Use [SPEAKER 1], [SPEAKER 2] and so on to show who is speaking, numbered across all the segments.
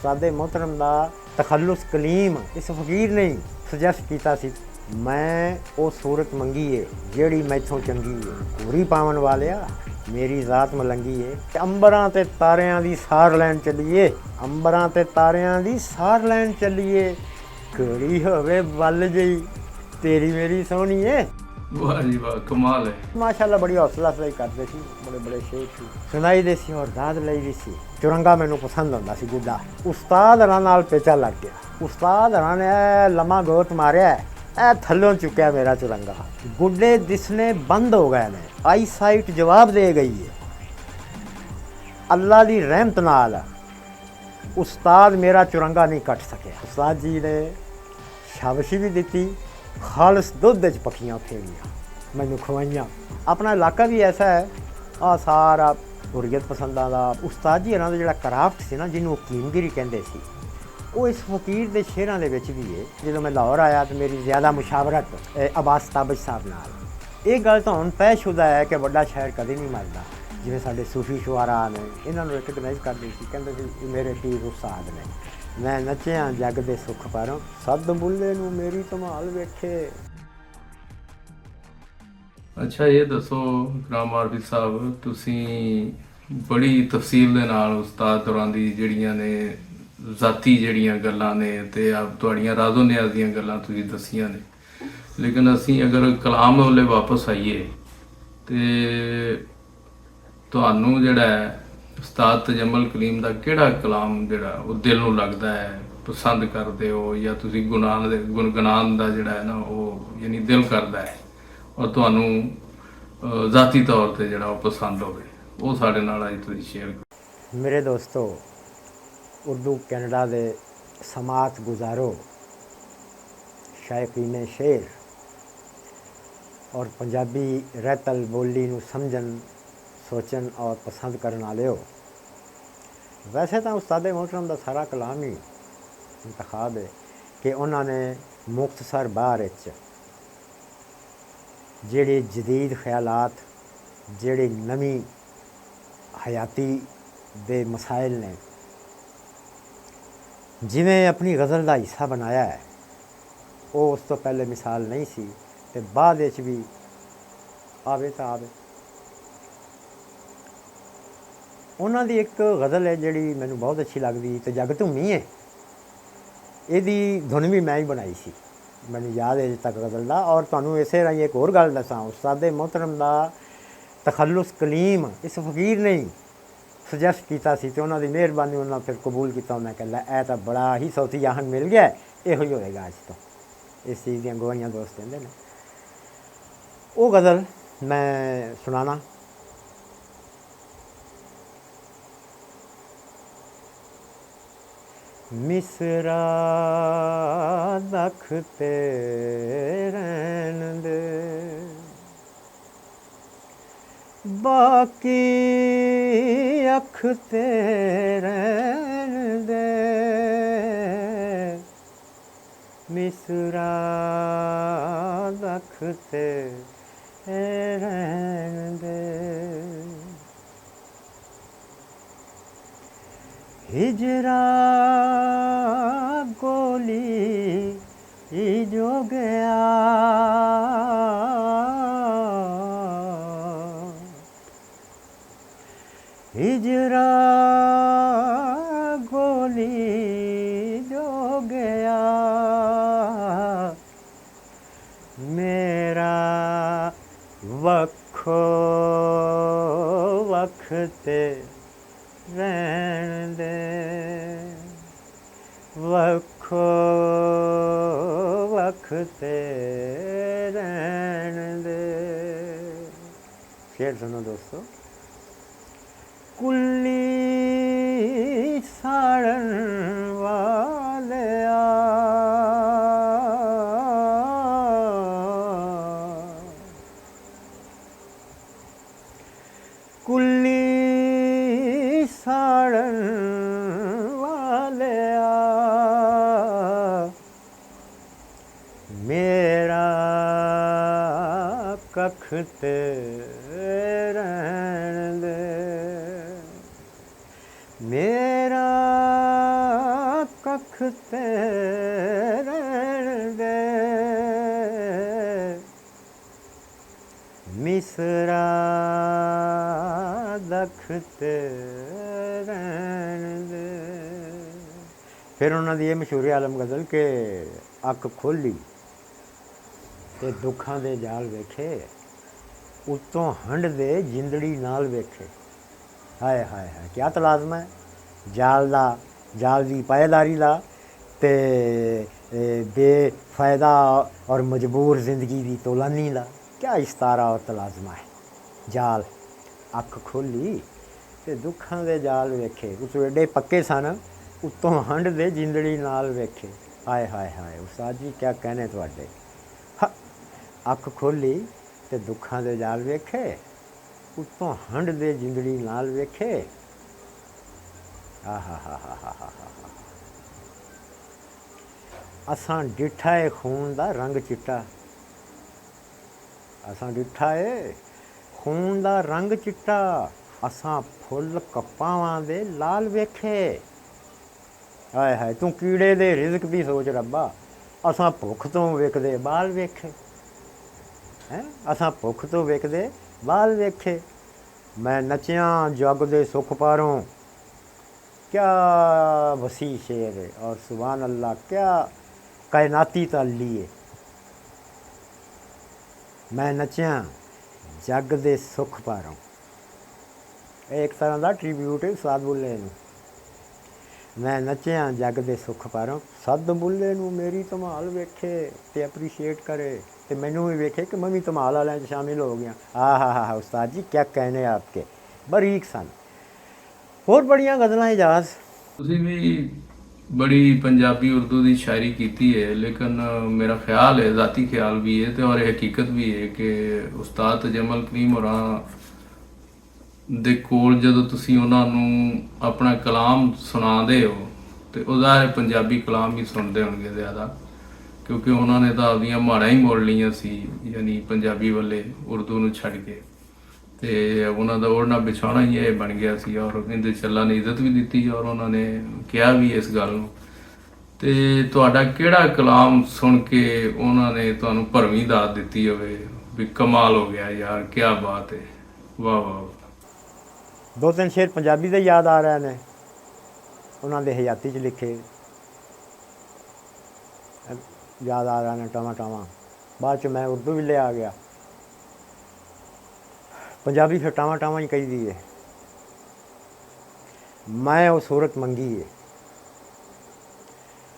[SPEAKER 1] उस्तादे मोहतरम दा तखल्लुस कलीम इस फकीर ने सुजैस्ट किया सी मैं वो सूरत मंगी है जेड़ी मैथों चंगी है पूरी पावन वालिया मेरी जात मलंगी है अंबरां ते तारियां दी सार लैन चलीए अंबरां ते तारियां दी सार लैन चलीए घड़ी होवे बल जई तेरी मेरी सोहनी है।
[SPEAKER 2] वाह जी वाह, कमाल है।
[SPEAKER 1] माशाअल्लाह बड़ी हौसला अफजाई करते सी, बड़े बड़े शेर सी, सुनाई दे सी और दाद लई दी सी। चुरंगा मैनू पसंद आंदा सी गुड्डा। उस्ताद हरां नाल पेचा लग गया। उस्ताद हरां ने लम्मा गोत मारिया ऐ थल्लों चुक्या मेरा चुरंगा। गुड्डे दिसने बंद हो गए ने, आई साइट जवाब दे गई है। अल्लाह दी रहमत नाल उस्ताद मेरा चुरंगा नहीं कट सके। उस्ताद जी ने शाबाशी भी दी, खालस दुध च पक्कियां फेरियां मैनू खवाइयां। अपना इलाका भी ऐसा है आ सारा हुर्रियत पसंदा दा। उस्ताद जी होरां दा जिहड़ा क्राफ्ट सी ना जिन्हों कीमगिरी कहंदे सी वो इस फकीर दे शेरां दे विच भी है। जदों मैं लाहौर आया तो मेरी ज़्यादा मुशावरत अब्बास ताबिश साहब नाल। ये गल तो हुण तयशुदा है कि वड्डा शायर कदी नहीं मरदा। जिवें साडे सूफी शुआरा ने इन्हां नूं रिकगनाइज़ करदे सी, कहंदे सी मेरे पीर उस्ताद ने। मैं नचिया जग दे सुख पारों सद बुल्ले नूं मेरी धमाल वेखे।
[SPEAKER 2] अच्छा ये दसो इकराम आरफी साहब, ਤੁਸੀਂ ਬੜੀ ਤਫਸੀਲ ਦੇ ਨਾਲ ਉਸਤਾਦ ਹੋਰਾਂ ਦੀ ਜਿਹੜੀਆਂ ਨੇ ਜ਼ਾਤੀ ਜਿਹੜੀਆਂ ਗੱਲਾਂ ਨੇ ਤੇ ਆਪ ਤੁਹਾਡੀਆਂ ਰਾਜ਼ੋ ਨਿਆਜ਼ ਦੀਆਂ ਗੱਲਾਂ ਤੁਸੀਂ ਦੱਸੀਆਂ ਨੇ, ਲੇਕਿਨ ਅਸੀਂ ਅਗਰ ਕਲਾਮ ਵੱਲੇ ਵਾਪਸ ਆਈਏ ਤੇ ਤੁਹਾਨੂੰ ਜਿਹੜਾ ਹੈ ਉਸਤਾਦ ਤਜਮਲ ਕਲੀਮ ਦਾ ਕਿਹੜਾ ਕਲਾਮ ਜਿਹੜਾ ਉਹ ਦਿਲ ਨੂੰ ਲੱਗਦਾ ਹੈ, ਪਸੰਦ ਕਰਦੇ ਹੋ, ਜਾਂ ਤੁਸੀਂ ਗੁਣਗੁਨਾਨ ਦਾ ਜਿਹੜਾ ਹੈ ਨਾ ਉਹ ਯਾਨੀ ਦਿਲ ਕਰਦਾ ਹੈ ਔਰ ਤੁਹਾਨੂੰ ਜ਼ਾਤੀ ਤੌਰ ਤੇ ਜਿਹੜਾ ਉਹ ਪਸੰਦ ਹੋਵੇ, ਉਹ ਸਾਡੇ ਨਾਲ ਅੱਜ ਤੁਸੀਂ ਸ਼ੇਅਰ ਕਰੋ।
[SPEAKER 1] मेरे दोस्तों, उर्दू कैनेडा दे समात गुजारो शायकीन शेर और पंजाबी रहतल बोली नूं समझन सोचन और पसंद करने वाले हो। वैसे तो उस्तादे मोहतरम का सारा कलाम ही इंतखाब है कि उन्होंने मुख्तसर बार जेड़े जदीद ख्यालात जेड़े नवी हयाती दे मसाइल ने जिमें अपनी गज़ल का हिस्सा बनाया है, वो उस तो पहले मिसाल नहीं सी ते बाद भी आवे तो आवे। उन्हां दी एक गज़ल है जिहड़ी मैनूं बहुत अच्छी लगदी ते जग धूमी है। इहदी धुन भी मैं ही बनाई सी, मैनूं याद है अजे तक गज़ल दा। और तुहानूं इसे राहीं एक होर गल दसां, उस्तादे मोहतरम दा तखल्लुस कलीम इस फकीर ने ही सुजैस्ट किया सी ते उन्हां दी मेहरबानी उन्हां फिर कबूल किया। उन्हें कहा ऐ तां बड़ा ही सौती आहन मिल गया, इहो ही होएगा अज तो। इस चीज़ दीयां गवाहियां दोस्त दिंदे ने। वो गज़ल मैं सुनाना। मिसरा दखते रहन दे बाकी अखते रहन दे, मिसरा दखते रहन दे। हिजरा गोली जो गया हिजरा गोली जो गया, मेरा वखो वखते रहन दे, वखो वखते रहन दे। शेर सुनो दोस्तों। कुल्ली साड़न वालिया कुल्ली साड़न वालिया, मेरा कख ते रहन दे, मेरा ਦਖਤੇ ਰਹਿਣ ਦੇ, ਮਿਸਰਾ ਦਖਤੇ ਰਹਿਣ ਦੇ। ਫਿਰ ਉਹਨਾਂ ਦੀ ਇਹ ਮਸ਼ਹੂਰ ਆਲਮ ਗਜ਼ਲ ਕਿ ਅੱਖ ਖੋਲੀ ਤੇ ਦੁੱਖਾਂ ਦੇ ਜਾਲ ਵੇਖੇ, ਉੱਤੋਂ ਹੰਡ ਦੇ ਜਿੰਦੜੀ ਨਾਲ ਵੇਖੇ। ਹਾਏ ਹਾਏ ਹਾਏ, ਕਿਆ ਤਲਾਜ਼ਮ ਹੈ ਜਾਲ ਦਾ, ਜਾਲ ਦੀ ਪਾਏਦਾਰੀ ਦਾ ਤੇ ਬੇਫਾਇਦਾ ਔਰ ਮਜਬੂਰ ਜ਼ਿੰਦਗੀ ਦੀ ਤੋਲਾਨੀ ਦਾ। ਕਿਆ ਇਸਤਾਰਾ ਔਰ ਤਲਾਜ਼ਮਾ ਹੈ। ਜਾਲ ਅੱਖ ਖੋਲੀ ਤੇ ਦੁੱਖਾਂ ਦੇ ਜਾਲ ਵੇਖੇ, ਉਸ ਏਡੇ ਪੱਕੇ ਸਨ, ਉੱਤੋਂ ਹੰਡ ਦੇ ਜਿੰਦੜੀ ਨਾਲ ਵੇਖੇ। ਹਾਏ ਹਾਏ ਹਾਏ ਉਸਤਾਦ ਜੀ ਕਿਆ ਕਹਿਣੇ ਤੁਹਾਡੇ। ਅੱਖ ਖੋਲੀ ਤੇ ਦੁੱਖਾਂ ਦੇ ਜਾਲ ਵੇਖੇ, ਉੱਤੋਂ ਹੰਡ ਦੇ ਜਿੰਦੜੀ ਨਾਲ ਵੇਖੇ। ਆਹਾ ਹਾ ਹਾ ਹਾ ਹਾ ਹਾ। ਅਸਾਂ ਡਿੱਠਾ ਏ ਖੂਨ ਦਾ ਰੰਗ ਚਿੱਟਾ, ਅਸਾਂ ਡਿੱਠਾ ਏ ਖੂਨ ਦਾ ਰੰਗ ਚਿੱਟਾ, ਅਸਾਂ ਫੁੱਲ ਕਪਾਵਾਂ ਦੇ ਲਾਲ ਵੇਖੇ। ਹਾਏ ਹਾਏ ਤੂੰ ਕੀੜੇ ਦੇ ਰਿਜ਼ਕ ਦੀ ਸੋਚ ਰੱਬਾ, ਅਸਾਂ ਭੁੱਖ ਤੋਂ ਵੇਖਦੇ ਬਾਲ ਵੇਖੇ। ਹੈਂ ਅਸਾਂ ਭੁੱਖ ਤੋਂ ਵੇਖਦੇ ਬਾਲ ਵੇਖੇ। ਮੈਂ ਨੱਚਿਆ ਜੱਗ ਦੇ ਸੁੱਖ ਪਾਰੋਂ, ਕਿਆ ਵਸੀ ਸ਼ੇਰ ਹੈ ਔਰ ਸੁਭਾਨ ਅੱਲਾ ਕਿਆ ਕਾਇਨਾਤੀ ਤਾਲੀ ਹੈ। ਮੈਂ ਨੱਚਿਆ ਜੱਗ ਦੇ ਸੁੱਖ ਪਾਰੋਂ, ਇਹ ਇੱਕ ਤਰ੍ਹਾਂ ਦਾ ਟ੍ਰਿਬਿਊਟ ਹੈ ਉਸਤਾਦ ਬੁੱਲੇ ਨੂੰ। ਮੈਂ ਨੱਚਿਆ ਜੱਗ ਦੇ ਸੁੱਖ ਪਾਰੋਂ, ਸੱਦ ਬੁੱਲੇ ਨੂੰ ਮੇਰੀ ਧਮਾਲ ਵੇਖੇ ਤੇ ਐਪਰੀਸ਼ੀਏਟ ਕਰੇ, ਤੇ ਮੈਨੂੰ ਵੀ ਵੇਖੇ ਕਿ ਮੈਂ ਵੀ ਧਮਾਲ ਵਾਲਿਆਂ 'ਚ ਸ਼ਾਮਿਲ ਹੋ ਗਿਆ। ਆਹ ਉਸਤਾਦ ਜੀ ਕਿਆ ਕਹਿਣੇ ਆਪਕੇ, ਬਰੀਕ ਸਨ। ਹੋਰ ਬੜੀਆਂ ਗਜ਼ਲਾਂ ਇਜਾਜ਼।
[SPEAKER 2] ਤੁਸੀਂ ਵੀ ਬੜੀ ਪੰਜਾਬੀ ਉਰਦੂ ਦੀ ਸ਼ਾਇਰੀ ਕੀਤੀ ਹੈ, ਲੇਕਿਨ ਮੇਰਾ ਖਿਆਲ ਹੈ, ਜ਼ਾਤੀ ਖਿਆਲ ਵੀ ਹੈ ਤੇ ਔਰ ਹਕੀਕਤ ਵੀ ਹੈ ਕਿ ਉਸਤਾਦ ਜਮਲ ਕਰੀਮ ਹੋਰਾਂ ਦੇ ਕੋਲ ਜਦੋਂ ਤੁਸੀਂ ਉਹਨਾਂ ਨੂੰ ਆਪਣਾ ਕਲਾਮ ਸੁਣਾਉਂਦੇ ਹੋ ਤੇ ਉਹਦਾ ਪੰਜਾਬੀ ਕਲਾਮ ਹੀ ਸੁਣਦੇ ਹੋਣਗੇ ਜ਼ਿਆਦਾ, ਕਿਉਂਕਿ ਉਹਨਾਂ ਨੇ ਤਾਂ ਆਪਦੀਆਂ ਮਾੜਾਂ ਹੀ ਮੋੜ ਲਈਆਂ ਸੀ, ਯਾਨੀ ਪੰਜਾਬੀ ਵੱਲੇ ਉਰਦੂ ਨੂੰ ਛੱਡ ਕੇ, ਤੇ ਉਹਨਾਂ ਦਾ oੜਨਾ ਵਿਛਾਉਣਾ ਹੀ ਇਹ ਬਣ ਗਿਆ ਸੀ। ਔਰ ਇਹਦੇ ਚੱਲਾਂ ਨੇ ਇੱਜ਼ਤ ਵੀ ਦਿੱਤੀ ਔਰ ਉਹਨਾਂ ਨੇ ਕਿਹਾ ਵੀ ਇਸ ਗੱਲ ਨੂੰ। ਤੇ ਤੁਹਾਡਾ ਕਿਹੜਾ ਕਲਾਮ ਸੁਣ ਕੇ ਉਹਨਾਂ ਨੇ ਤੁਹਾਨੂੰ ਭਰਵੀਂ ਦਾਤ ਦਿੱਤੀ ਹੋਵੇ ਵੀ ਕਮਾਲ ਹੋ ਗਿਆ ਯਾਰ, ਕਿਆ ਬਾਤ ਹੈ, ਵਾਹ ਵਾਹ।
[SPEAKER 1] ਦੋ ਤਿੰਨ ਸ਼ੇਰ ਪੰਜਾਬੀ ਦੇ ਯਾਦ ਆ ਰਹੇ ਨੇ, ਉਹਨਾਂ ਦੇ ਹਯਾਤੀ 'ਚ ਲਿਖੇ ਯਾਦ ਆ ਰਹੇ ਨੇ ਟਾਵਾਂ ਟਾਵਾਂ। ਬਾਅਦ 'ਚ ਮੈਂ ਉਰਦੂ ਵੀ ਲਿਆ ਗਿਆ, ਪੰਜਾਬੀ ਫਿਰ ਟਾਵਾਂ ਟਾਵਾਂ ਹੀ ਕਹੀਦੀ ਹੈ। ਮੈਂ ਉਹ ਸੂਰਤ ਮੰਗੀ ਹੈ,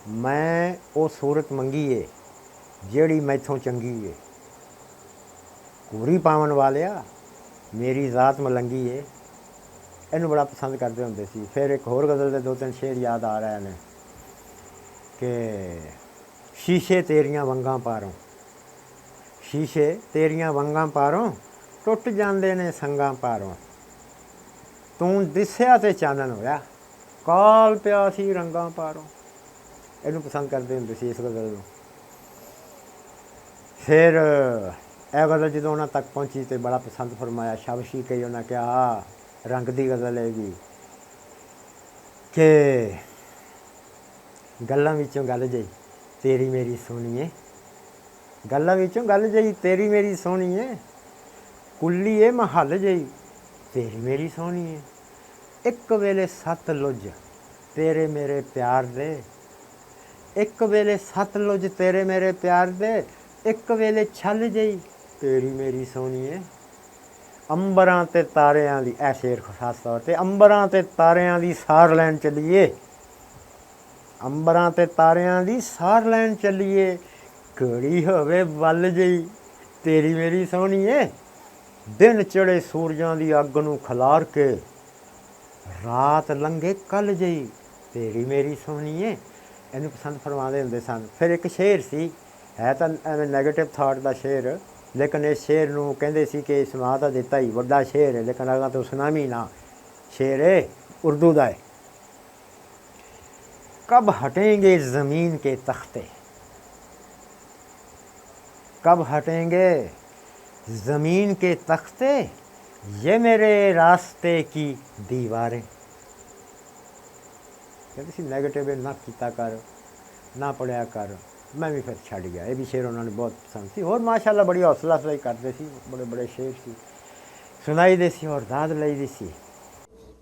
[SPEAKER 1] ਮੈਂ ਉਹ ਸੂਰਤ ਮੰਗੀ ਹੈ ਜਿਹੜੀ ਮੈਥੋਂ ਚੰਗੀ ਹੈ, ਘੂਰੀ ਪਾਵਣ ਵਾਲਿਆ ਮੇਰੀ ਜ਼ਾਤ ਮਲੰਗੀ ਹੈ। ਇਹਨੂੰ ਬੜਾ ਪਸੰਦ ਕਰਦੇ ਹੁੰਦੇ ਸੀ। ਫਿਰ ਇੱਕ ਹੋਰ ਗਜ਼ਲ ਦੇ ਦੋ ਤਿੰਨ ਸ਼ੇਰ ਯਾਦ ਆ ਰਹੇ ਨੇ ਕਿ ਸ਼ੀਸ਼ੇ ਤੇਰੀਆਂ ਵੰਗਾਂ ਪਾਰੋਂ, ਸ਼ੀਸ਼ੇ ਤੇਰੀਆਂ ਵੰਗਾਂ ਪਾਰੋਂ ਟੁੱਟ ਜਾਂਦੇ ਨੇ ਸੰਗਾਂ ਪਾਰੋਂ, ਤੂੰ ਦਿਸਿਆ ਤੇ ਚਾਨਣ ਹੋਇਆ ਕਾਲ ਪਿਆ ਸੀ ਰੰਗਾਂ ਪਾਰੋਂ। ਇਹਨੂੰ ਪਸੰਦ ਕਰਦੇ ਹੁੰਦੇ ਸੀ ਇਸ ਗਜ਼ਲ ਨੂੰ। ਫਿਰ ਇਹ ਗਜ਼ਲ ਜਦੋਂ ਉਹਨਾਂ ਤੱਕ ਪਹੁੰਚੀ ਤੇ ਬੜਾ ਪਸੰਦ ਫਰਮਾਇਆ, ਸ਼ਾਬਸ਼ੀ ਕਹੀ। ਉਹਨਾਂ ਕਿਹਾ ਰੰਗ ਦੀ ਗਜ਼ਲ ਹੈਗੀ ਕਿ ਗੱਲਾਂ ਵਿੱਚੋਂ ਗੱਲ ਜਈ ਤੇਰੀ ਮੇਰੀ ਸੋਹਣੀਏ, ਗੱਲਾਂ ਵਿੱਚੋਂ ਗੱਲ ਜਈ ਤੇਰੀ ਮੇਰੀ ਸੋਹਣੀਏ, ਕੁੱਲੀਏ ਮਹੱਲ ਜਈ ਤੇਰੀ ਮੇਰੀ ਸੋਹਣੀਏ, ਇੱਕ ਵੇਲੇ ਸੱਤ ਲੁੱਜ ਤੇਰੇ ਮੇਰੇ ਪਿਆਰ ਦੇ, ਇੱਕ ਵੇਲੇ ਸੱਤ ਲੁੱਜ ਤੇਰੇ ਮੇਰੇ ਪਿਆਰ ਦੇ, ਇੱਕ ਵੇਲੇ ਛੱਲ ਜਈ ਤੇਰੀ ਮੇਰੀ ਸੋਹਣੀਏ। ਅੰਬਰਾਂ ਤੇ ਤਾਰਿਆਂ ਦੀ, ਇਹ ਸ਼ੇਰ ਖਾਸ ਤੌਰ 'ਤੇ, ਅੰਬਰਾਂ ਤੇ ਤਾਰਿਆਂ ਦੀ ਸਾਰ ਲੈਣ ਚੱਲੀਏ, ਅੰਬਰਾਂ ਤੇ ਤਾਰਿਆਂ ਦੀ ਸਾਰ ਲੈਣ ਚੱਲੀਏ, ਘੜੀ ਹੋਵੇ ਵੱਲ ਜਈ ਤੇਰੀ ਮੇਰੀ ਸੋਹਣੀਏ, ਦਿਨ ਚੜੇ ਸੂਰਜਾਂ ਦੀ ਅੱਗ ਨੂੰ ਖਿਲਾਰ ਕੇ, ਰਾਤ ਲੰਘੇ ਕੱਲ ਜਈ ਤੇਰੀ ਮੇਰੀ ਸੋਹਣੀਏ। ਇਹਨੂੰ ਪਸੰਦ ਫਰਮਾਉਂਦੇ ਹੁੰਦੇ ਸਨ। ਫਿਰ ਇੱਕ ਸ਼ੇਰ ਸੀ, ਹੈ ਤਾਂ ਐਵੇਂ ਨੈਗੇਟਿਵ ਥਾਟ ਦਾ ਸ਼ੇਰ, ਲੇਕਿਨ ਇਸ ਸ਼ੇਰ ਨੂੰ ਕਹਿੰਦੇ ਸੀ ਕਿ ਸੁਣਾ ਤਾਂ ਦਿੱਤਾ ਹੀ, ਵੱਡਾ ਸ਼ੇਰ ਹੈ ਲੇਕਿਨ ਅਗਾਂ ਤੋਂ ਸੁਨਾਮੀ ਨਾ, ਸ਼ੇਰ ਹੈ ਉਰਦੂ ਦਾ ਹੈ। कब हटेंगे ज़मीन के तख्ते, कब हटेंगे ज़मीन के तख्ते, ये मेरे रास्ते की दीवारें, ਕਹਿੰਦੇ ਸੀ ਨੈਗੇਟਿਵ ਨਾ ਕੀਤਾ ਕਰ, ਨਾ ਪੜਿਆ ਕਰ। ਮੈਂ ਵੀ ਫਿਰ ਛੱਡ ਗਿਆ। ਇਹ ਵੀ ਸ਼ੇਰ ਉਹਨਾਂ ਨੂੰ ਬਹੁਤ ਪਸੰਦ ਸੀ। ਹੋਰ ਮਾਸ਼ਾਅੱਲਾ ਬੜੀ ਹੌਸਲਾ ਅਫਜ਼ਾਈ ਕਰਦੇ ਸੀ, ਬੜੇ ਬੜੇ ਸ਼ੇਰ ਸੀ, ਸੁਣਾਈ ਦੇ ਸੀ ਔਰ ਦਾਦ ਲਈ ਦੀ ਸੀ।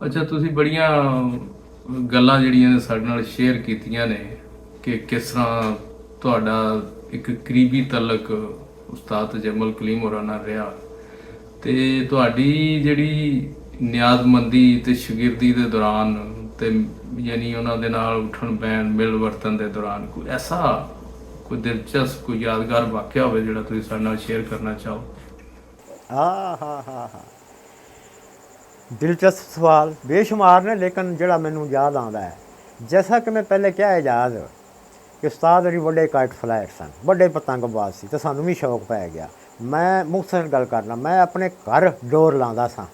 [SPEAKER 2] ਅੱਛਾ, ਤੁਸੀਂ ਬੜੀਆਂ ਗੱਲਾਂ ਜਿਹੜੀਆਂ ਨੇ ਸਾਡੇ ਨਾਲ ਸ਼ੇਅਰ ਕੀਤੀਆਂ ਨੇ ਕਿ ਕਿਸ ਤਰ੍ਹਾਂ ਤੁਹਾਡਾ ਇੱਕ ਕਰੀਬੀ ਤਲਕ ਉਸਤਾਦ ਜਮਲ ਕਲੀਮ ਹੋਰਾਂ ਨਾਲ ਰਿਹਾ, ਤੇ ਤੁਹਾਡੀ ਜਿਹੜੀ ਨਿਆਜ਼ਮੰਦੀ ਤੇ ਸ਼ਾਗਿਰਦੀ ਦੇ ਦੌਰਾਨ ਤੇ ਯਾਨੀ ਉਹਨਾਂ ਦੇ ਨਾਲ ਉੱਠਣ ਬਹਿਣ ਮਿਲ ਵਰਤਨ ਦੇ ਦੌਰਾਨ ਕੋਈ ਐਸਾ ਕੋਈ ਦਿਲਚਸਪ ਕੋਈ ਯਾਦਗਾਰ ਵਾਕਿਆ ਹੋਵੇ ਜਿਹੜਾ ਤੁਸੀਂ ਸਾਡੇ ਨਾਲ ਸ਼ੇਅਰ ਕਰਨਾ ਚਾਹੋ।
[SPEAKER 1] हाँ, दिलचस्प सवाल बेशुमार ने, लेकिन जड़ा मैनू याद आता है, जैसा कि मैं पहले क्या एजाज कि उस्ताद अरी बड़े काइट फ्लायर सन, बड़े पतंगबाज सी, तो सानू भी शौक पै गया। मैं मुख्तसर गल करना, मैं अपने घर डोर लाँदा सा,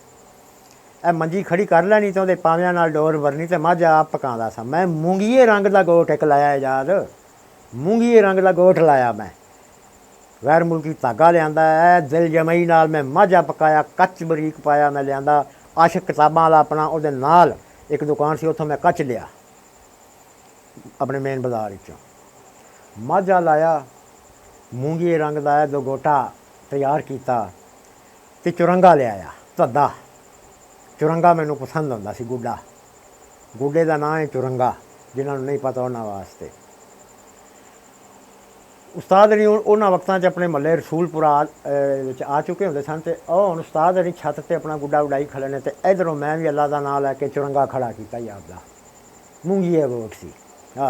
[SPEAKER 1] ए मंजी खड़ी कर लैनी तो पावियां नाल डोर भरनी तो मझ आप पकांदा सा। मैं मूंगीए रंग का गोट एक लाया एजाज, मूंगीए रंग का गोट लाया मैं, गैर मुल्की धागा लियांदा है, दिल जमई नाल मैं माझा पकाया, कच बरीक पाया मैं लियांदा, आशिक किताबां वाला अपना उहदे नाल एक दुकान सी, उत्थों मैं कच लिया अपने मेन बाजार विचों, माझा लाया, मूंगी रंग दा दो गोटा तैयार किया, ते चुरंगा लिया धद्दा। चुरंगा मैनू पसंद हुंदा सी, गुड्डा, गुड्डे दा नाम है चुरंगा, जिन्हां नूं नहीं पता उन्हां वास्ते। उस्ताद अरी उन्हां वक्तां 'च अपने महल्ले रसूलपुरा आ चुके होंदे सन, ते हुण उस्ताद अरी छत ते अपना गुड्डा उडाई खड़े ने, ते इधरों मैं भी अल्लाह दा नाम लैके चुरंगा खड़ा कीता ही आपदा, मूंगीए गोट सी। हा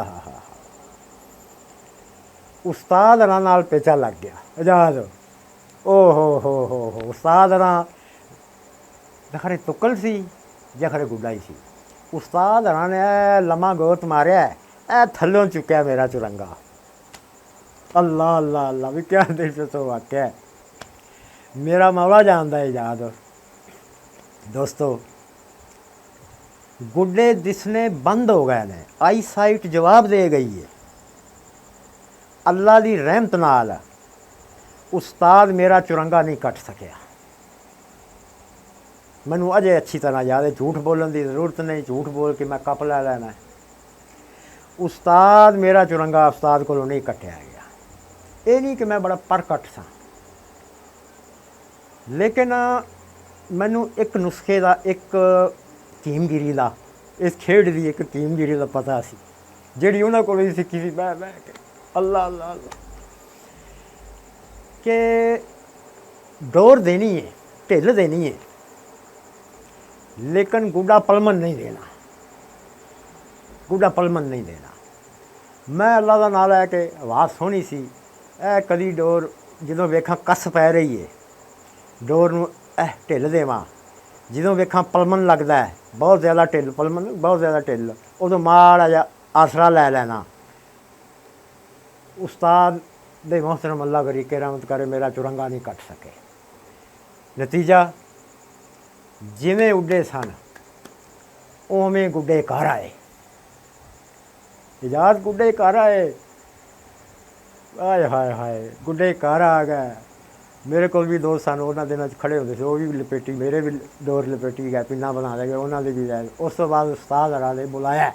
[SPEAKER 1] उस्ताद अरां नाल पेचा लग गया एजाज। ओ हो उस्ताद अरां खरे तुक्कल सी जां खरे गुड्डा ही सी। उस्ताद अरां ने लम्मा गोत मारिया, ए थल्लों चुक्या मेरा चुरंगा। अल्लाह अल्लाह अल्लाह, भी क्या दिलचस्प वाक़या है, मेरा मौला जानदा है याद। दोस्तों, गुड्डे दिसने बंद हो गए ने, आई साइट जवाब दे गई है। अल्लाह दी रहमत नाल उस्ताद मेरा चुरंगा नहीं कट सकिया। मैनू अजे अच्छी तरह याद है, झूठ बोलने की जरूरत नहीं, झूठ बोल के मैं कप लै लेना है। उस्ताद मेरा चुरंगा उस्ताद को नहीं कटिया गया। ये नहीं कि मैं बड़ा परकट सा, लेकिन मैनू एक नुस्खे का, एक कीमगिरी का, इस खेड की एक कीमगिरी का पता सी, जिहड़ी उन्हां कोलों सीखी सी बह बह के। अल्लाह अल्लाह अल्लाह, कि डोर देनी है, ढिल देनी है, लेकिन गुड्डा पलमन नहीं देना, गुड्डा पलमन नहीं देना। मैं अल्लाह का नाम लैके, आवाज़ सोहनी सी, ए कदी डोर जदों वेखां कस पै रही है, डोर नूं ढिल देवां, जदों वेखां पलमन लगदा है, बहुत ज़्यादा ढिल, पलमन बहुत ज़्यादा ढिल, उदों माड़ा जिहा आसरा लै लेना। उस्ताद दे मोहतरम अल्लाह करी के रहमत करे, मेरा चुरंगा नहीं कट सके। नतीजा जिवें उड्डे सन उवें गुड्डे घर आए, इजाज़ गुड्डे घर आए। हाय हाय हाय, गुड्डे घर आ गए। मेरे को भी दोस्त सन, उन्होंने दिनों खड़े होते थे, वो भी लपेटी, मेरे भी डोर लपेटी गए, पिन्ना बना दे गए, उन्होंने भी गए। उस तो बाद उस्ताद हरा ने बुलाया,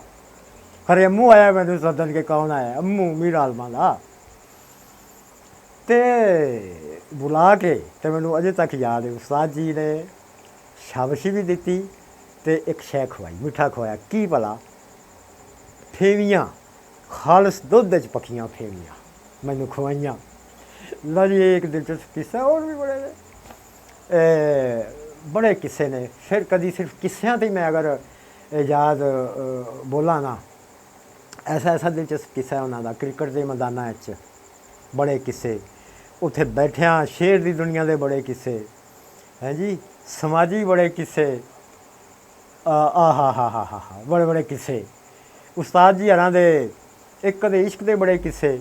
[SPEAKER 1] खरे अम्मू आया, मैंने सदन के कौन आया, अम्मू मीरा आलमा दा, ते बुला के ते मैनू अजे तक याद है, उस्ताद जी ने शाबाशी भी दी ते एक शै खवाई, मिठा खवाया, की भला, फेवियाँ, खालस दुध च पक्कियां फेवियां मैनू खवाइयां। लो जी, एक दिलचस्प किस्सा, और भी बड़े किस्से ने। फिर कभी सिर्फ किस्सियां ते मैं अगर याद बोला ना, ऐसा ऐसा दिलचस्प किस्सा है उन्होंने, क्रिकेट के मैदाना च बड़े किस्से, उत्थे बैठिया शेर की दुनिया के बड़े किस्से हैं जी, समाजी बड़े किस्से, हा बड़े बड़े किस्से। उस्ताद जी हरां दे एक कदे इश्क के बड़े किस्से।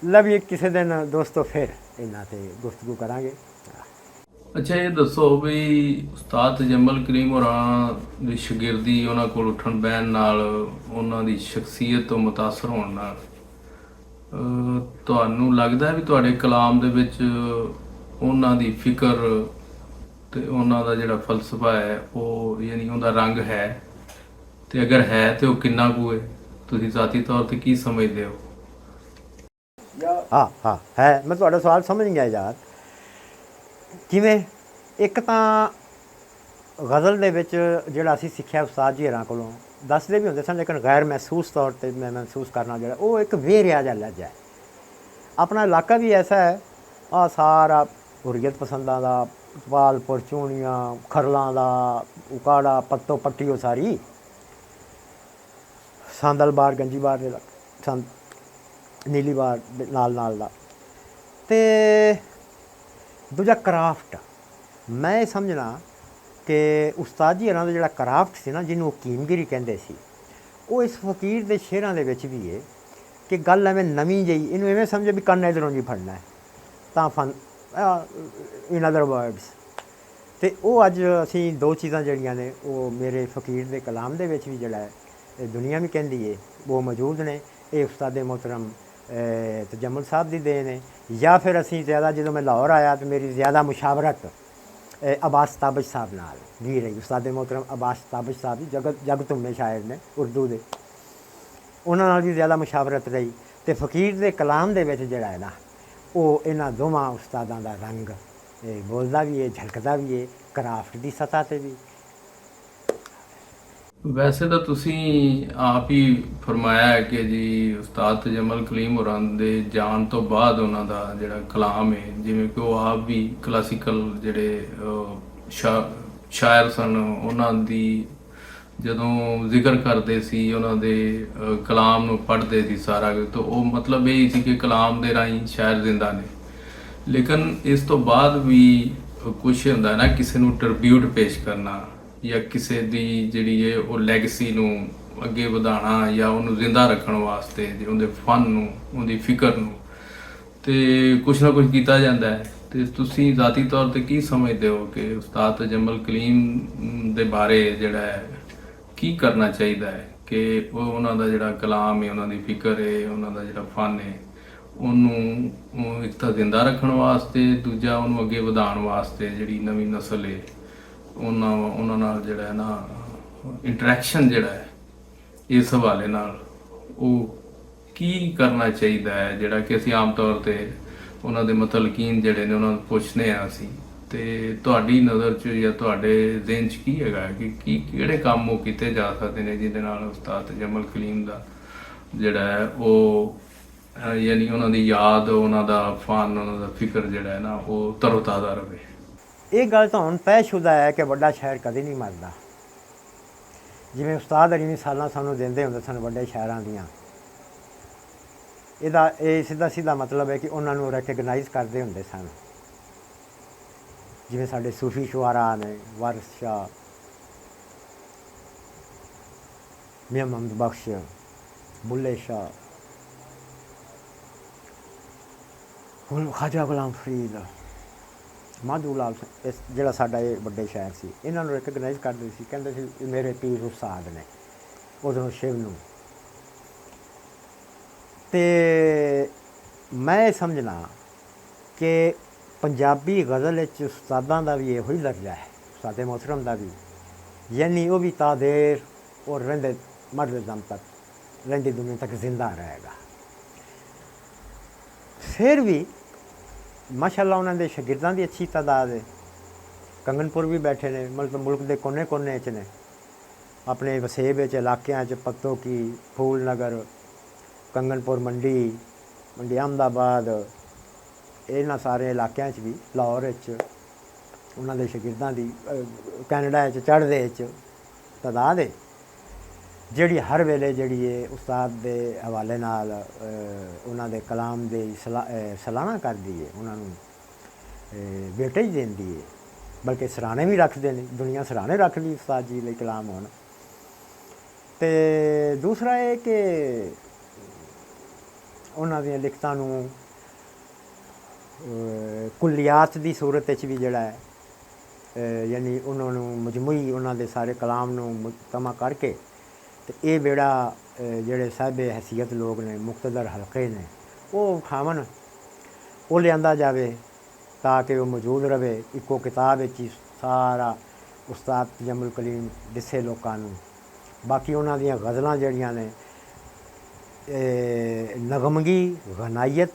[SPEAKER 1] लवी किसी दिन दोस्तों फिर इन्हां ते गुफ्तगू करांगे।
[SPEAKER 2] अच्छा, ये दसो भी उस्ताद जमल करीम होरां ਦੀ ਸ਼ਾਗਿਰਦੀ, ਉਹਨਾਂ ਕੋਲ ਉੱਠਣ ਬਹਿਣ ਨਾਲ, ਉਹਨਾਂ ਦੀ ਸ਼ਖਸੀਅਤ ਤੋਂ ਮੁਤਾਸਰ ਹੋਣ ਨਾਲ ਤੁਹਾਨੂੰ ਲੱਗਦਾ ਵੀ ਤੁਹਾਡੇ ਕਲਾਮ ਦੇ ਵਿੱਚ ਉਹਨਾਂ ਦੀ ਫਿਕਰ ਤੇ ਉਹਨਾਂ ਦਾ ਜਿਹੜਾ ਫਲਸਫਾ ਹੈ ਉਹ, ਯਾਨੀ ਉਹਦਾ ਰੰਗ ਹੈ, ਤੇ ਅਗਰ ਹੈ ਤੇ ਉਹ ਕਿੰਨਾ ਕੁ ਹੈ? ਤੁਸੀਂ ਜ਼ਾਤੀ ਤੌਰ ਤੇ ਕੀ ਸਮਝਦੇ ਹੋ?
[SPEAKER 1] ਹਾਂ ਹਾਂ ਹੈ, ਮੈਂ ਤੁਹਾਡਾ ਸਵਾਲ ਸਮਝ ਗਿਆ ਯਾਰ। ਜਿਵੇਂ ਇੱਕ ਤਾਂ ਗਜ਼ਲ ਦੇ ਵਿੱਚ ਜਿਹੜਾ ਅਸੀਂ ਸਿੱਖਿਆ ਉਸਤਾਦ ਜੀ ਹੋਰਾਂ ਕੋਲੋਂ, ਦੱਸਦੇ ਵੀ ਹੁੰਦੇ ਸਨ, ਲੇਕਿਨ ਗੈਰ ਮਹਿਸੂਸ ਤੌਰ ਤੇ ਮੈਂ ਮਹਿਸੂਸ ਕਰਨਾ ਜਿਹੜਾ ਉਹ ਇੱਕ ਵੇਰਿਆ ਜਿਹਾ ਲਹਿਜਾ ਹੈ। ਆਪਣਾ ਇਲਾਕਾ ਵੀ ਐਸਾ ਹੈ, ਆ ਸਾਰਾ ਹੁਰੀਅਤ ਪਸੰਦਾਂ ਦਾ, ਇਕਬਾਲਪੁਰ, ਚੂਣੀਆਂ, ਖਰਲਾਂ ਦਾ, ਉਕਾੜਾ, ਪੱਤੋ ਪੱਟੀ, ਉਹ ਸਾਰੀ ਸਾਂਦਲ ਬਾਰ, ਗੰਜੀ ਬਾਰ ਦੇ ਨੀਲੀ ਬਾਰ ਦੇ ਨਾਲ ਦਾ। ਅਤੇ ਦੂਜਾ ਕਰਾਫਟ, ਮੈਂ ਇਹ ਸਮਝਣਾ ਕਿ ਉਸਤਾਦ ਜੀ ਹੋਰਾਂ ਦਾ ਜਿਹੜਾ ਕਰਾਫਟ ਸੀ ਨਾ, ਜਿਹਨੂੰ ਹਕੀਮਗਿਰੀ ਕਹਿੰਦੇ ਸੀ, ਉਹ ਇਸ ਫਕੀਰ ਦੇ ਸ਼ੇਰਾਂ ਦੇ ਵਿੱਚ ਵੀ ਹੈ ਕਿ ਗੱਲ ਐਵੇਂ ਨਵੀਂ ਜਿਹੀ, ਇਹਨੂੰ ਐਵੇਂ ਸਮਝੇ ਵੀ ਕੰਨ ਇੱਧਰੋਂ ਜੀ ਫੜਨਾ ਹੈ ਤਾਂ ਫਨ, ਇਨ ਅਦਰ ਵਰਡਸ। ਅਤੇ ਉਹ ਅੱਜ ਅਸੀਂ ਦੋ ਚੀਜ਼ਾਂ ਜਿਹੜੀਆਂ ਨੇ ਉਹ ਮੇਰੇ ਫਕੀਰ ਦੇ ਕਲਾਮ ਦੇ ਵਿੱਚ ਵੀ ਜਿਹੜਾ ਹੈ ਇਹ ਦੁਨੀਆ ਵੀ ਕਹਿੰਦੀ ਹੈ ਉਹ ਮੌਜੂਦ ਨੇ। ਇਹ ਉਸਤਾਦ ਮੋਹਤਰਮ ਤਜਮੁਲ ਸਾਹਿਬ ਦੀ ਦੇਣ ਹੈ, ਜਾਂ ਫਿਰ ਅਸੀਂ ਜ਼ਿਆਦਾ, ਜਦੋਂ ਮੈਂ ਲਾਹੌਰ ਆਇਆ ਤਾਂ ਮੇਰੀ ਜ਼ਿਆਦਾ ਮੁਸ਼ਾਵਰਤ ਅਬਾਸ ਤਾਬਜ ਸਾਹਿਬ ਨਾਲ ਵੀ ਰਹੀ। ਉਸਤਾਦ ਮੋਹਤਰਮ ਅਬਾਸ ਤਾਬਜ ਸਾਹਿਬ ਜੀ ਜਗ ਧੁੰਮੇ ਸ਼ਾਇਰ ਨੇ ਉਰਦੂ ਦੇ, ਉਹਨਾਂ ਨਾਲ ਵੀ ਜ਼ਿਆਦਾ ਮੁਸ਼ਾਵਰਤ ਰਹੀ। ਅਤੇ ਫਕੀਰ ਦੇ ਕਲਾਮ ਦੇ ਵਿੱਚ ਜਿਹੜਾ ਹੈ ਨਾ ਉਹ ਇਹਨਾਂ ਦੋਵਾਂ ਉਸਤਾਦਾਂ ਦਾ ਰੰਗ ਬੋਲਦਾ ਵੀ ਹੈ, ਝਲਕਦਾ ਵੀ ਹੈ, ਕਰਾਫਟ ਦੀ ਸਤ੍ਹਾ 'ਤੇ ਵੀ।
[SPEAKER 2] ਵੈਸੇ ਤਾਂ ਤੁਸੀਂ ਆਪ ਹੀ ਫਰਮਾਇਆ ਹੈ ਕਿ ਜੀ ਉਸਤਾਦ ਤਜਮੁਲ ਕਲੀਮ ਹੋਰਾਂ ਦੇ ਜਾਣ ਤੋਂ ਬਾਅਦ ਉਹਨਾਂ ਦਾ ਜਿਹੜਾ ਕਲਾਮ ਹੈ, ਜਿਵੇਂ ਕਿ ਉਹ ਆਪ ਵੀ ਕਲਾਸੀਕਲ ਜਿਹੜੇ ਸ਼ਾਇਰ ਸਨ, ਉਹਨਾਂ ਦੀ ਜਦੋਂ ਜ਼ਿਕਰ ਕਰਦੇ ਸੀ, ਉਹਨਾਂ ਦੇ ਕਲਾਮ ਨੂੰ ਪੜ੍ਹਦੇ ਸੀ ਸਾਰਾ, ਤਾਂ ਉਹ ਮਤਲਬ ਇਹ ਸੀ ਕਿ ਕਲਾਮ ਦੇ ਰਾਹੀਂ ਸ਼ਾਇਰ ਜ਼ਿੰਦਾ ਨੇ। ਲੇਕਿਨ ਇਸ ਤੋਂ ਬਾਅਦ ਵੀ ਕੁਛ ਹੁੰਦਾ ਨਾ, ਕਿਸੇ ਨੂੰ ਟ੍ਰਿਬਿਊਟ ਪੇਸ਼ ਕਰਨਾ ਜਾਂ ਕਿਸੇ ਦੀ ਜਿਹੜੀ ਹੈ ਉਹ ਲੈਗੇਸੀ ਨੂੰ ਅੱਗੇ ਵਧਾਉਣਾ ਜਾਂ ਉਹਨੂੰ ਜ਼ਿੰਦਾ ਰੱਖਣ ਵਾਸਤੇ ਉਹਦੇ ਫਨ ਨੂੰ, ਉਹਦੀ ਫਿਕਰ ਨੂੰ, ਤੇ ਕੁਛ ਨਾ ਕੁਛ ਕੀਤਾ ਜਾਂਦਾ ਹੈ। ਤੇ ਤੁਸੀਂ ਜ਼ਾਤੀ ਤੌਰ ਤੇ ਕੀ ਸਮਝਦੇ ਹੋ ਕਿ ਉਸਤਾਦ ਤਜਮੁਲ ਕਲੀਮ ਦੇ ਬਾਰੇ ਜਿਹੜਾ ਹੈ ਕੀ ਕਰਨਾ ਚਾਹੀਦਾ ਹੈ ਕਿ ਉਹਨਾਂ ਦਾ ਜਿਹੜਾ ਕਲਾਮ ਹੈ, ਉਹਨਾਂ ਦੀ ਫਿਕਰ ਹੈ, ਉਹਨਾਂ ਦਾ ਜਿਹੜਾ ਫਨ ਹੈ, ਉਹਨੂੰ ਇੱਕ ਤਾਂ ਜ਼ਿੰਦਾ ਰੱਖਣ ਵਾਸਤੇ, ਦੂਜਾ ਉਹਨੂੰ ਅੱਗੇ ਵਧਾਉਣ ਵਾਸਤੇ ਜਿਹੜੀ ਨਵੀਂ ਨਸਲ ਹੈ ਉਹਨਾਂ ਨਾਲ ਜਿਹੜਾ ਹੈ ਨਾ ਇੰਟਰੈਕਸ਼ਨ ਜਿਹੜਾ ਹੈ ਇਸ ਹਵਾਲੇ ਨਾਲ ਉਹ ਕੀ ਕਰਨਾ ਚਾਹੀਦਾ ਹੈ, ਜਿਹੜਾ ਕਿ ਅਸੀਂ ਆਮ ਤੌਰ ਤੇ ਉਹਨਾਂ ਦੇ ਮੁਤਲਕੀਨ ਜਿਹੜੇ ਨੇ ਉਹਨਾਂ ਨੂੰ ਪੁੱਛਦੇ ਹਾਂ ਅਸੀਂ। ਤੇ ਤੁਹਾਡੀ ਨਜ਼ਰ 'ਚ ਜਾਂ ਤੁਹਾਡੇ ਜ਼ਿਹਨ 'ਚ ਕੀ ਹੈਗਾ ਕਿ ਕਿਹੜੇ ਕੰਮ ਉਹ ਕੀਤੇ ਜਾ ਸਕਦੇ ਨੇ ਜਿਹਦੇ ਨਾਲ ਉਸਤਾਦ ਤਜਮੁਲ ਕਲੀਮ ਦਾ ਜਿਹੜਾ ਹੈ ਉਹ ਯਾਨੀ ਉਹਨਾਂ ਦੀ ਯਾਦ, ਉਹਨਾਂ ਦਾ ਫਨ, ਉਹਨਾਂ ਦਾ ਫਿਕਰ ਜਿਹੜਾ ਹੈ ਨਾ ਉਹ ਤਰੋਤਾਜ਼ਾ ਰਹੇ?
[SPEAKER 1] ਇਹ ਗੱਲ ਤਾਂ ਹੁਣ ਤੈਅਸ਼ੁਦਾ ਹੈ ਕਿ ਵੱਡਾ ਸ਼ਾਇਰ ਕਦੇ ਨਹੀਂ ਮਰਦਾ। ਜਿਵੇਂ ਉਸਤਾਦ ਅਲੀ ਮਿਸਾਲਾਂ ਸਾਨੂੰ ਦਿੰਦੇ ਹੁੰਦੇ ਸਨ ਵੱਡੇ ਸ਼ਾਇਰਾਂ ਦੀਆਂ, ਇਹਦਾ ਇਹ ਸਿੱਧਾ ਮਤਲਬ ਹੈ ਕਿ ਉਹਨਾਂ ਨੂੰ ਰੈਕਗਨਾਈਜ਼ ਕਰਦੇ ਹੁੰਦੇ ਸਨ। ਜਿਵੇਂ ਸਾਡੇ ਸੂਫੀ ਸ਼ੁਆਰਾ ਨੇ, ਵਾਰਿਸ ਸ਼ਾਹ, ਮੀਆਂ ਮੁਹੰਮਦ ਬਖਸ਼, ਬੁੱਲੇ ਸ਼ਾਹ, ਹੁਣ ਖਾਜਾ ਗੁਲਾਮ ਫਰੀਦ, ਮਾਧੂ ਲਾਲ, ਇਸ ਜਿਹੜਾ ਸਾਡਾ ਇਹ ਵੱਡੇ ਸ਼ਾਇਰ ਸੀ, ਇਹਨਾਂ ਨੂੰ ਰੈਕਗਨਾਈਜ਼ ਕਰਦੇ ਸੀ, ਕਹਿੰਦੇ ਸੀ ਮੇਰੇ ਪੀਰ ਉਸਤਾਦ ਨੇ, ਉਦੋਂ ਸ਼ਿਵ ਨੂੰ। ਅਤੇ ਮੈਂ ਸਮਝਣਾ ਕਿ ਪੰਜਾਬੀ ਗਜ਼ਲ ਵਿੱਚ ਉਸਤਾਦਾਂ ਦਾ ਵੀ ਇਹੋ ਹੀ ਦਰਜਾ ਹੈ, ਉਸਤਾਦ ਮੋਹਤਰਮ ਦਾ ਵੀ, ਯਾਨੀ ਉਹ ਵੀ ਤਾਦੇਰ ਔਰ ਰਹਿੰਦੇ ਮਰਦ ਦਮ ਤੱਕ, ਰਹਿੰਦੀ ਦੁਨੀਆ ਤੱਕ ਜ਼ਿੰਦਾ ਰਹੇਗਾ। ਫਿਰ ਵੀ ਮਾਸ਼ਾਅੱਲਾ ਉਹਨਾਂ ਦੇ ਸ਼ਾਗਿਰਦਾਂ ਦੀ ਅੱਛੀ ਤਾਦਾਦ ਹੈ। ਕੰਗਨਪੁਰ ਵੀ ਬੈਠੇ ਨੇ, ਮਤਲਬ ਮੁਲਕ ਦੇ ਕੋਨੇ 'ਚ ਨੇ, ਆਪਣੇ ਵਸੇਬ ਵਿੱਚ, ਇਲਾਕਿਆਂ 'ਚ, ਪੱਤੋ ਕੀ, ਫੂਲ ਨਗਰ, ਕੰਗਨਪੁਰ, ਮੰਡੀ ਅਹਿਮਦਾਬਾਦ, ਇਹਨਾਂ ਸਾਰੇ ਇਲਾਕਿਆਂ 'ਚ ਵੀ, ਲਾਹੌਰ ਵਿੱਚ ਉਹਨਾਂ ਦੇ ਸ਼ਾਗਿਰਦਾਂ ਦੀ, ਕੈਨੇਡਾ 'ਚ ਚੜ੍ਹਦੇ 'ਚ ਤਾਦਾਦ ਹੈ, ਜਿਹੜੀ ਹਰ ਵੇਲੇ ਜਿਹੜੀ ਹੈ ਉਸਤਾਦ ਦੇ ਹਵਾਲੇ ਨਾਲ ਉਹਨਾਂ ਦੇ ਕਲਾਮ ਦੀ ਸਲਾਹਨਾ ਕਰਦੀ ਹੈ, ਉਹਨਾਂ ਨੂੰ ਵੇਟੇਜ ਦਿੰਦੀ ਹੈ, ਬਲਕਿ ਸਰਾਣੇ ਵੀ ਰੱਖਦੇ ਨੇ, ਦੁਨੀਆ ਸਰਾਣੇ ਰੱਖਦੀ ਉਸਤਾਦ ਜੀ ਲਈ ਕਲਾਮ ਹੋਣ। ਅਤੇ ਦੂਸਰਾ ਇਹ ਕਿ ਉਹਨਾਂ ਦੀਆਂ ਲਿਖਤਾਂ ਨੂੰ ਕੁੱਲੀਆਤ ਦੀ ਸੂਰਤ ਵਿੱਚ ਵੀ ਜਿਹੜਾ ਹੈ, ਯਾਨੀ ਉਹਨਾਂ ਨੂੰ ਮਜਮੂਈ ਉਹਨਾਂ ਦੇ ਸਾਰੇ ਕਲਾਮ ਨੂੰ ਮੁਜਤਮਾ ਕਰਕੇ, ਅਤੇ ਇਹ ਜਿਹੜਾ ਜਿਹੜੇ ਸਾਹਿਬ ਹੈਸੀਅਤ ਲੋਕ ਨੇ, ਮੁਕਤਦਰ ਹਲਕੇ ਨੇ, ਉਹ ਖਾਵਣ, ਉਹ ਲਿਆਂਦਾ ਜਾਵੇ ਤਾਂ ਕਿ ਉਹ ਮੌਜੂਦ ਰਹੇ ਇੱਕੋ ਕਿਤਾਬ ਵਿੱਚ ਹੀ ਸਾਰਾ ਉਸਤਾਦ ਤਜਮੁਲ ਕਲੀਮ ਦਿਸੇ ਲੋਕਾਂ ਨੂੰ। ਬਾਕੀ ਉਹਨਾਂ ਦੀਆਂ ਗਜ਼ਲਾਂ ਜਿਹੜੀਆਂ ਨੇ ਨਗਮਗੀ ਗਨਾਇਤ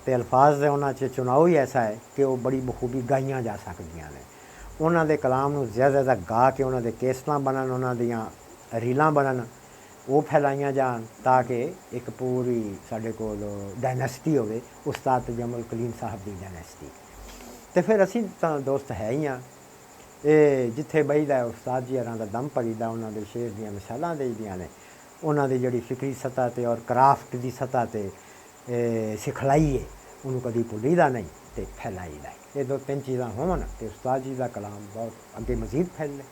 [SPEAKER 1] ਤੇ ਅਲਫਾਜ਼ ਦੇ ਉਹਨਾਂ 'ਚ ਚੁਣਾਵ ਹੀ ਐਸਾ ਹੈ ਕਿ ਉਹ ਬੜੀ ਬਖੂਬੀ ਗਾਈਆਂ ਜਾ ਸਕਦੀਆਂ ਨੇ। ਉਹਨਾਂ ਦੇ ਕਲਾਮ ਨੂੰ ਜ਼ਿਆਦਾ ਜ਼ਿਆਦਾ ਗਾ ਕੇ ਉਹਨਾਂ ਦੇ ਕੇਸਟਾਂ ਬਣਨ, ਉਹਨਾਂ ਦੀਆਂ ਰੀਲਾਂ ਬਣਨ, ਉਹ ਫੈਲਾਈਆਂ ਜਾਣ ਤਾਂ ਕਿ ਇੱਕ ਪੂਰੀ ਸਾਡੇ ਕੋਲ ਡਾਇਨੈਸਟੀ ਹੋਵੇ, ਉਸਤਾਦ ਤਜਮੁਲ ਕਲੀਮ ਸਾਹਿਬ ਦੀ ਡਾਇਨੈਸਟੀ। ਤੇ ਫਿਰ ਅਸੀਂ ਤਾਂ ਦੋਸਤ ਹੈ ਹੀ ਹਾਂ। ਇਹ ਜਿੱਥੇ ਬਹੀਦਾ ਉਸਤਾਦ ਜੀ ਹਰਾਂ ਦਾ ਦਮ ਭਰੀਦਾ, ਉਹਨਾਂ ਦੇ ਸ਼ੇਰ ਦੀਆਂ ਮਿਸਾਲਾਂ ਦੇਈਦੀਆਂ ਨੇ, ਉਹਨਾਂ ਦੀ ਜਿਹੜੀ ਫਿਕਰੀ ਸਤ੍ਹਾ 'ਤੇ ਔਰ ਕਰਾਫਟ ਦੀ ਸਤ੍ਹਾ 'ਤੇ ਸਿਖਲਾਈ ਹੈ ਉਹਨੂੰ ਕਦੀ ਭੁੱਲੀਦਾ ਨਹੀਂ ਅਤੇ ਫੈਲਾਈਦਾ। ਇਹ ਦੋ ਤਿੰਨ ਚੀਜ਼ਾਂ ਹੋਣ ਅਤੇ ਉਸਤਾਦ ਜੀ ਦਾ ਕਲਾਮ ਬਹੁਤ ਅੱਗੇ ਮਜ਼ੀਦ ਫੈਲੇ।